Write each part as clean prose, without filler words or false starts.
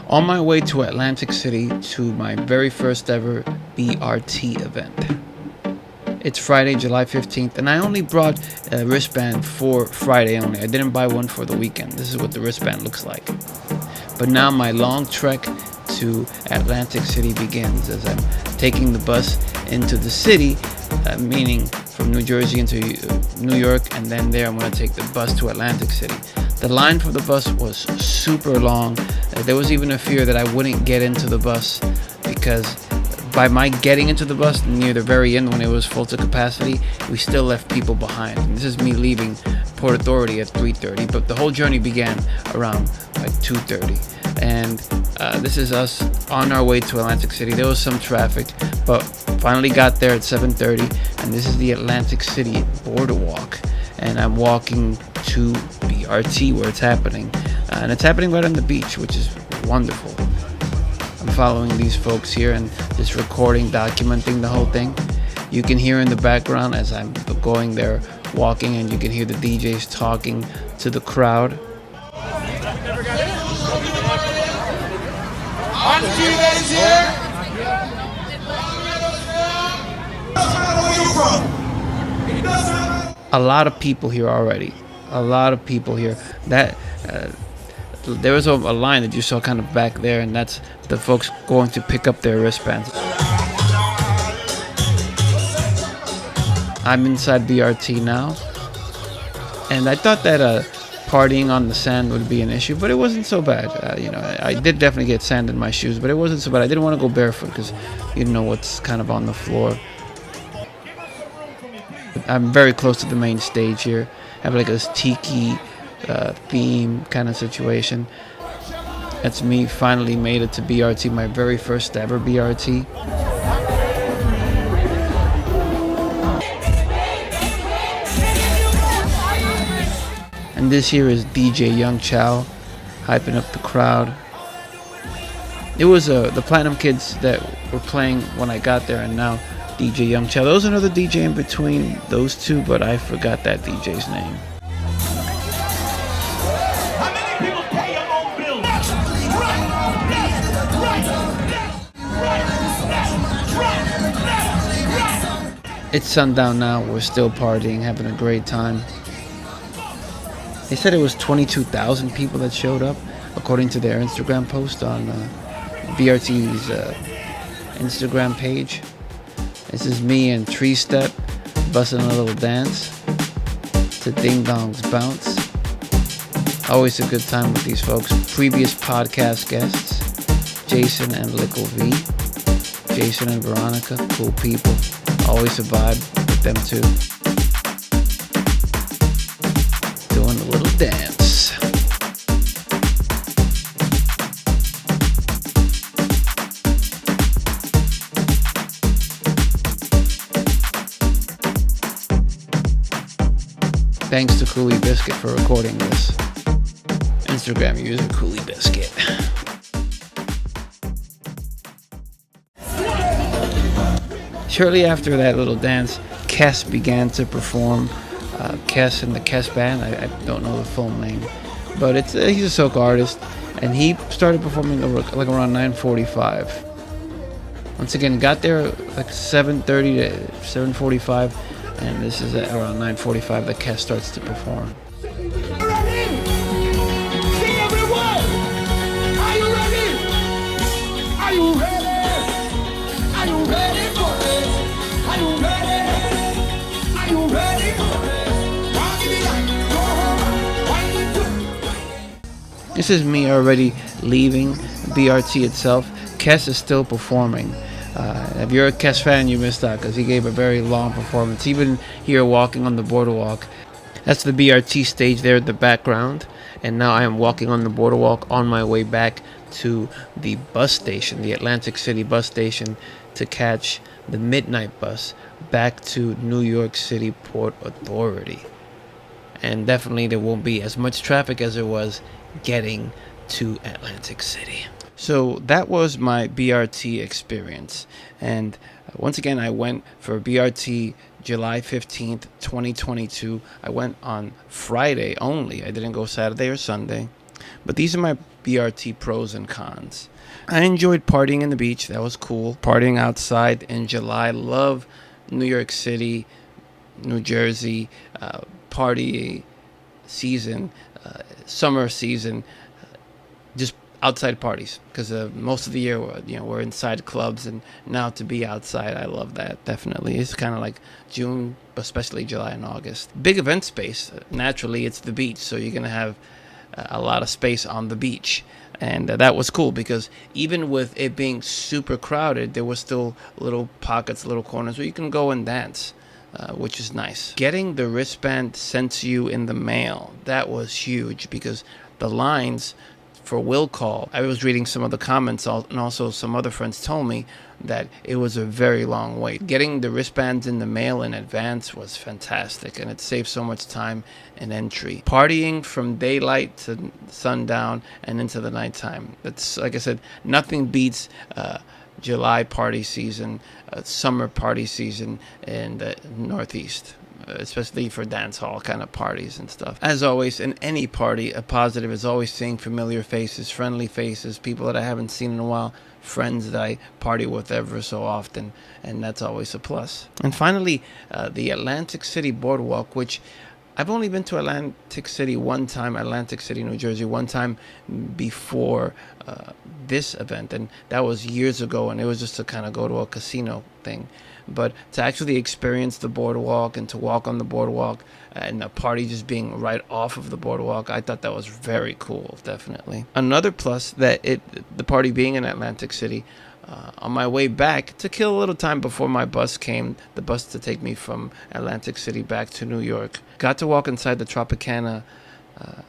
On my way to Atlantic City to my very first ever B.R.T event. It's Friday, July 15th, and I only brought a wristband for Friday only. I didn't buy one for the weekend. This is what the wristband looks like. But now my long trek to Atlantic City begins as I'm taking the bus into the city, meaning from New Jersey into New York, and then there I'm going to take the bus to Atlantic City. The line for the bus was super long. There was even a fear that I wouldn't get into the bus because by my getting into the bus near the very end when it was full to capacity, we still left people behind. And this is me leaving Port Authority at 3:30, but the whole journey began around like 2:30. And this is us on our way to Atlantic City. There was some traffic, but finally got there at 7:30, and this is the Atlantic City Boardwalk. And I'm walking to B.R.T where it's happening. And it's happening right on the beach, which is wonderful. I'm following these folks here and just recording, documenting the whole thing. You can hear in the background as I'm going there, walking, and you can hear the DJs talking to the crowd. A lot of people here already. A lot of people here. There was a line that you saw kind of back there, and that's the folks going to pick up their wristbands. I'm inside B.R.T now, and I thought that partying on the sand would be an issue, but it wasn't so bad. I did definitely get sand in my shoes, but it wasn't so bad. I didn't want to go barefoot because you know what's kind of on the floor. I'm very close to the main stage here. I have like this tiki theme kind of situation. That's me finally made it to B.R.T, my very first ever B.R.T. And this here is DJ Young Chow hyping up the crowd. It was the Platinum Kids that were playing when I got there, and now DJ Young Chow. There was another DJ in between those two, but I forgot that DJ's name. It's sundown now. We're still partying, having a great time. They said it was 22,000 people that showed up, according to their Instagram post on BRT's Instagram page. This is me and Tree Step busting a little dance to Ding Dong's Bounce. Always a good time with these folks. Previous podcast guests, Jason and Lickle V. Jason and Veronica, cool people. Always a vibe with them too. Doing a little dance. Thanks to Coolie Biscuit for recording this. Instagram user Coolie Biscuit. Shortly after that little dance, Kes began to perform. Kes and the Kes Band. I don't know the full name, but he's a soca artist, and he started performing like around 9:45. Once again, got there like 7:30 to 7:45, and this is at around 9:45 that Kes starts to perform. This is me already leaving B.R.T itself. Kes is still performing. If you're a Kes fan, you missed out because he gave a very long performance. Even here walking on the boardwalk. That's the B.R.T stage there in the background. And now I am walking on the boardwalk on my way back to the bus station, the Atlantic City bus station, to catch the midnight bus back to New York City Port Authority. And definitely there won't be as much traffic as there was getting to Atlantic City. So that was my B.R.T experience. And once again, I went for B.R.T July 15th, 2022. I went on Friday only. I didn't go Saturday or Sunday. But these are my BRT pros and cons. I enjoyed partying in the beach. That was cool. Partying outside in July. Love New York City, New Jersey, party season, summer season, just outside parties, because most of the year we're inside clubs, and now to be outside, I love that. Definitely, it's kind of like June, especially July and August. Big event space. Naturally, it's the beach, so you're gonna have a lot of space on the beach. And that was cool, because even with it being super crowded, there was still little pockets, little corners where you can go and dance, which is nice. Getting the wristband sent to you in the mail, that was huge, because the lines for will call, I was reading some of the comments, and also some other friends told me that it was a very long wait. Getting the wristbands in the mail in advance was fantastic, and it saved so much time and entry. Partying from daylight to sundown and into the nighttime, that's, like I said, nothing beats July party season, summer party season in the Northeast, especially for dance hall kind of parties and stuff. As always, in any party, a positive is always seeing familiar faces, friendly faces, people that I haven't seen in a while, friends that I party with ever so often, and that's always a plus. And finally, the Atlantic City Boardwalk, which I've only been to Atlantic City one time, Atlantic City, New Jersey, one time before this event, and that was years ago, and it was just to kind of go to a casino thing. But to actually experience the boardwalk and to walk on the boardwalk and the party just being right off of the boardwalk, I thought that was very cool, definitely. Another plus that the party being in Atlantic City, on my way back, to kill a little time before my bus came, the bus to take me from Atlantic City back to New York, got to walk inside the Tropicana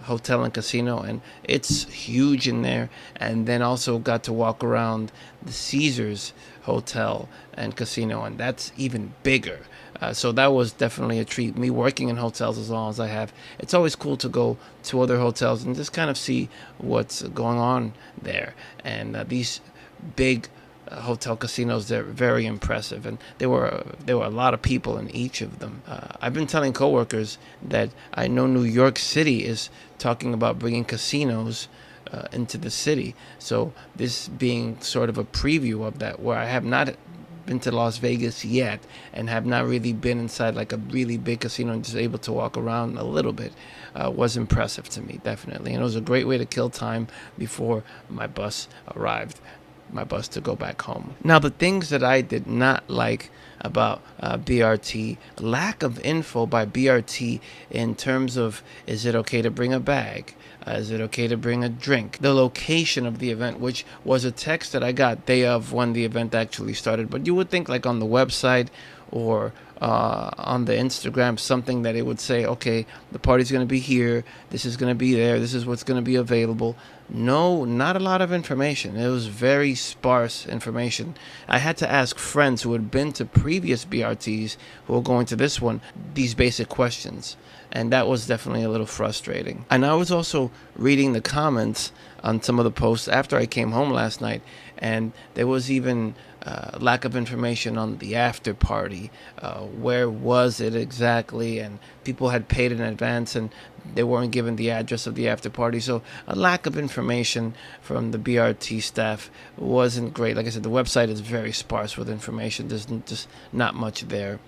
hotel and casino, and it's huge in there. And then also got to walk around the Caesars hotel and casino, and that's even bigger. So that was definitely a treat. Me working in hotels as long as I have, it's always cool to go to other hotels and just kind of see what's going on there. And these big hotel casinos, they're very impressive, and there were a lot of people in each of them. I've been telling coworkers that I know New York City is talking about bringing casinos into the city, so this being sort of a preview of that, where I have not been to Las Vegas yet and have not really been inside like a really big casino and just able to walk around a little bit, was impressive to me, definitely. And it was a great way to kill time before my bus arrived, my bus to go back home. Now, the things that I did not like about BRT, lack of info by BRT in terms of, is it okay to bring a bag? Is it okay to bring a drink? The location of the event, which was a text that I got day of when the event actually started. But you would think like on the website or on the Instagram, something that it would say, okay, the party's going to be here, this is going to be there, this is what's going to be available. No, not a lot of information. It was very sparse information. I had to ask friends who had been to previous BRTs who were going to this one these basic questions, and that was definitely a little frustrating. And I was also reading the comments on some of the posts after I came home last night, and there was even lack of information on the after party. Where was it exactly? And people had paid in advance and they weren't given the address of the after party. So a lack of information from the BRT staff wasn't great. Like I said, the website is very sparse with information. There's just not much there.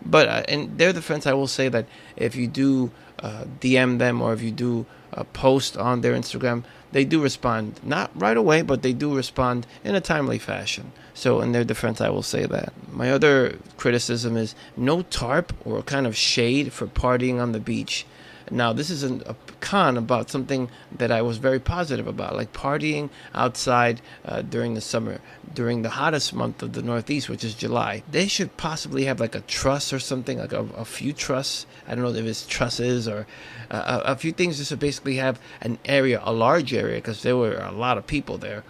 But in their defense, I will say that if you do DM them, or if you do post on their Instagram, they do respond. Not right away, but they do respond in a timely fashion. So in their defense, I will say that. My other criticism is no tarp or kind of shade for partying on the beach. Now, this is a con about something that I was very positive about, like partying outside during the summer, during the hottest month of the Northeast, which is July. They should possibly have like a truss or something, like a few truss. I don't know if it's trusses or a few things, just to basically have an area, a large area, because there were a lot of people there,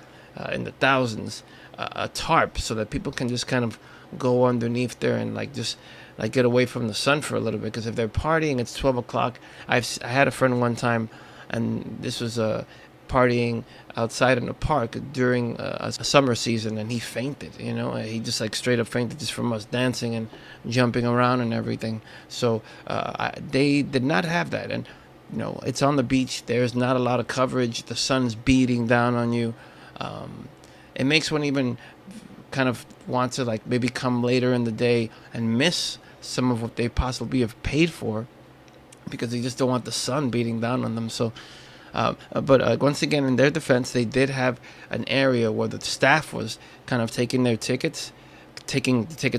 in the thousands, a tarp so that people can just kind of go underneath there and like just like get away from the sun for a little bit. Because if they're partying, it's 12 o'clock. I had a friend one time, and this was partying outside in a park during a summer season, and he fainted. He just like straight up fainted just from us dancing and jumping around and everything. So they did not have that. And it's on the beach. There's not a lot of coverage. The sun's beating down on you. It makes one even kind of want to like maybe come later in the day and miss some of what they possibly have paid for because they just don't want the sun beating down on them. So, but once again, in their defense, they did have an area where the staff was kind of taking the tickets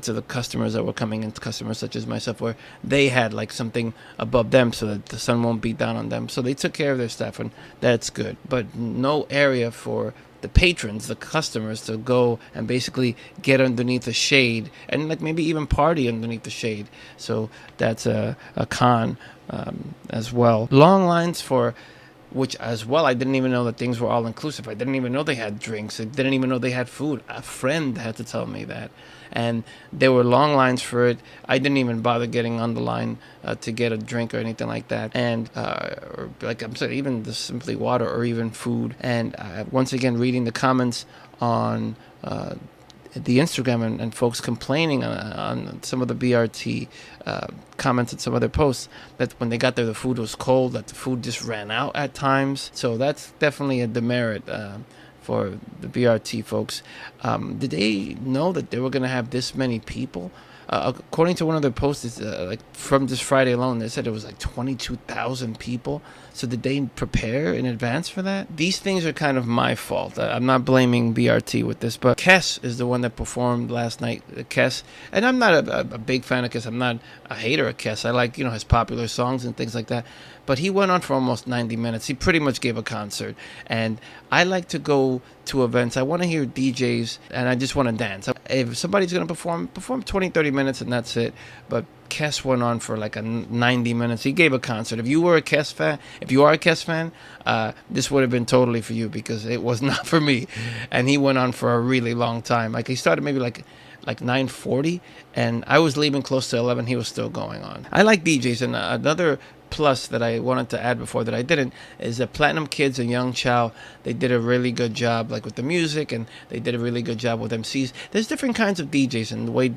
of the customers that were coming in, customers such as myself, where they had like something above them so that the sun won't beat down on them. So they took care of their staff, and that's good. But no area for the patrons, the customers, to go and basically get underneath the shade and like maybe even party underneath the shade. So that's a con as well. Long lines for which as well, I didn't even know that things were all inclusive. I didn't even know they had drinks. I didn't even know they had food. A friend had to tell me that. And there were long lines for it. I didn't even bother getting on the line to get a drink or anything like that. And or like I'm saying, even just simply water or even food. And once again, reading the comments on the Instagram and folks complaining on some of the BRT comments and some other posts that when they got there the food was cold, that the food just ran out at times. So that's definitely a demerit for the BRT folks. Did they know that they were going to have this many people? According to one of their posts, like from this Friday alone, they said it was like 22,000 people. So did they prepare in advance for that? These things are kind of my fault. I'm not blaming BRT with this, but Kes is the one that performed last night. Kes, and I'm not a big fan of Kes. I'm not a hater of Kes. I like his popular songs and things like that. But he went on for almost 90 minutes. He pretty much gave a concert. And I like to go to events. I want to hear DJs, and I just want to dance. If somebody's going to perform 20, 30 minutes, and that's it. But Kes went on for like 90 minutes. He gave a concert. If you are a Kes fan, this would have been totally for you because it was not for me. And he went on for a really long time. Like he started maybe like 9:40, and I was leaving close to 11. He was still going on. I like DJs, and another plus that I wanted to add before that I didn't is that Platinum Kids and Young Chow, they did a really good job like with the music, and they did a really good job with MCs. There's different kinds of DJs, and the way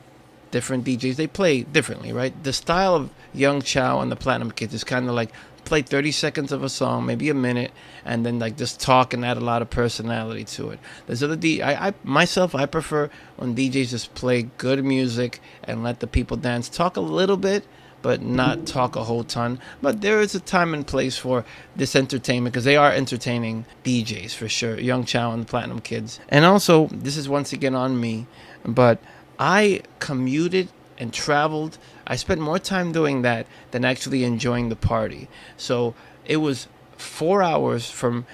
different DJs, they play differently, right? The style of Young Chow and the Platinum Kids is kind of like play 30 seconds of a song, maybe a minute, and then like just talk and add a lot of personality to it. There's other I prefer when DJs just play good music and let the people dance, talk a little bit, but not talk a whole ton. But there is a time and place for this entertainment because they are entertaining DJs for sure. Young Chow and the Platinum Kids. And also, this is once again on me, but I commuted and traveled. I spent more time doing that than actually enjoying the party. So it was 4 hours from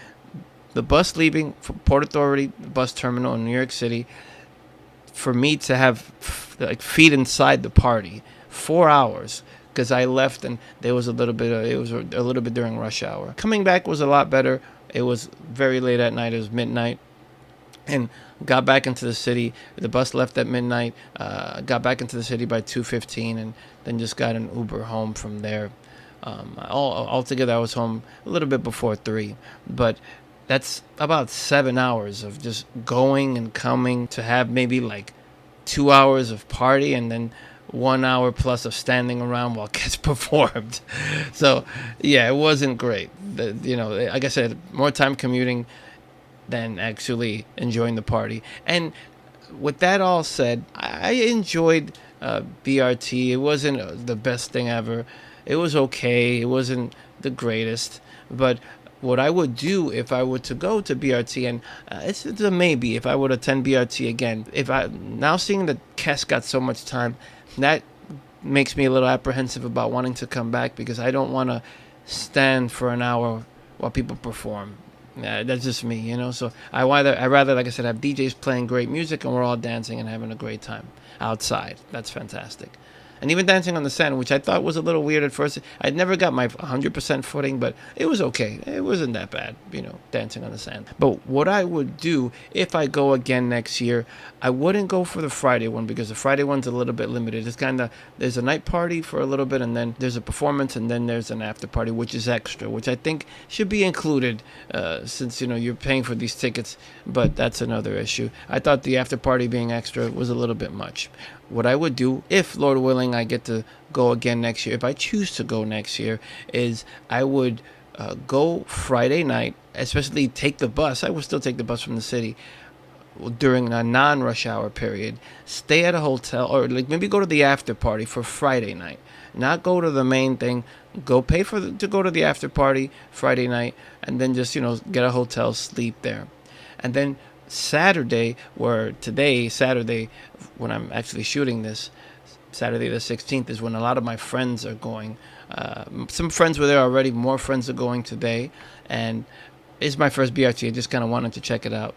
the bus leaving from Port Authority bus terminal in New York City for me to have like feet inside the party. 4 hours. Because I left and there was it was a little bit during rush hour. Coming back was a lot better. It was very late at night. It was midnight. And got back into the city. The bus left at midnight. Got back into the city by 2:15, and then just got an Uber home from there. Altogether, I was home a little bit before 3. But that's about 7 hours of just going and coming to have maybe like 2 hours of party and then 1 hour plus of standing around while kids performed. So, yeah, it wasn't great. Like I said, more time commuting than actually enjoying the party. And with that all said, I enjoyed BRT. It wasn't the best thing ever. It was okay. It wasn't the greatest. But what I would do if I were to go to BRT, and it's a maybe if I would attend BRT again. Now seeing that Kes got so much time, that makes me a little apprehensive about wanting to come back because I don't want to stand for an hour while people perform. That's just me, So I rather, like I said, have DJs playing great music and we're all dancing and having a great time outside. That's fantastic. And even dancing on the sand, which I thought was a little weird at first. I'd never got my 100% footing, but it was okay. It wasn't that bad, dancing on the sand. But what I would do if I go again next year, I wouldn't go for the Friday one because the Friday one's a little bit limited. It's there's a night party for a little bit, and then there's a performance, and then there's an after party, which is extra, which I think should be included since, you're paying for these tickets. But that's another issue. I thought the after party being extra was a little bit much. what I would do, if Lord willing I get to go again next year, if I choose to go next year, is I would go Friday night, especially take the bus. I would still take the bus from the city during a non-rush hour period, stay at a hotel, or like maybe go to the after party for Friday night, not go to the main thing. Go pay to go to the after party Friday night, and then just get a hotel, sleep there. And then Saturday, where today Saturday, when I'm actually shooting this, Saturday the 16th is when a lot of my friends are going. Some friends were there already, more friends are going today, and it's my first BRT. I just kind of wanted to check it out.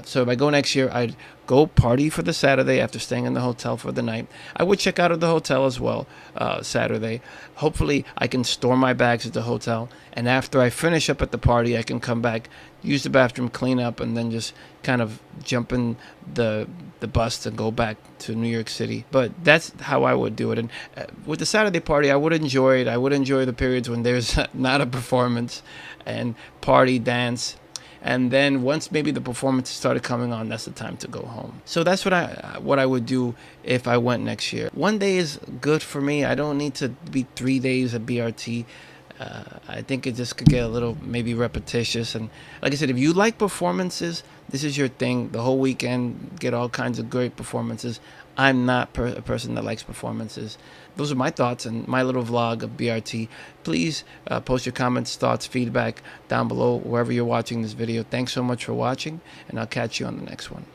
So if I go next year, I'd go party for the Saturday after staying in the hotel for the night. I would check out of the hotel as well Saturday. Hopefully, I can store my bags at the hotel. And after I finish up at the party, I can come back, use the bathroom, clean up, and then just kind of jump in the bus to go back to New York City. But that's how I would do it. And with the Saturday party, I would enjoy it. I would enjoy the periods when there's not a performance and party, dance. And then once maybe the performances started coming on, that's the time to go home. So that's what I would do if I went next year. One day is good for me. I don't need to be 3 days at BRT. I think it just could get a little maybe repetitious. And like I said, if you like performances, this is your thing. The whole weekend, get all kinds of great performances. I'm not a person that likes performances. Those are my thoughts and my little vlog of BRT. Please post your comments, thoughts, feedback down below wherever you're watching this video. Thanks so much for watching, and I'll catch you on the next one.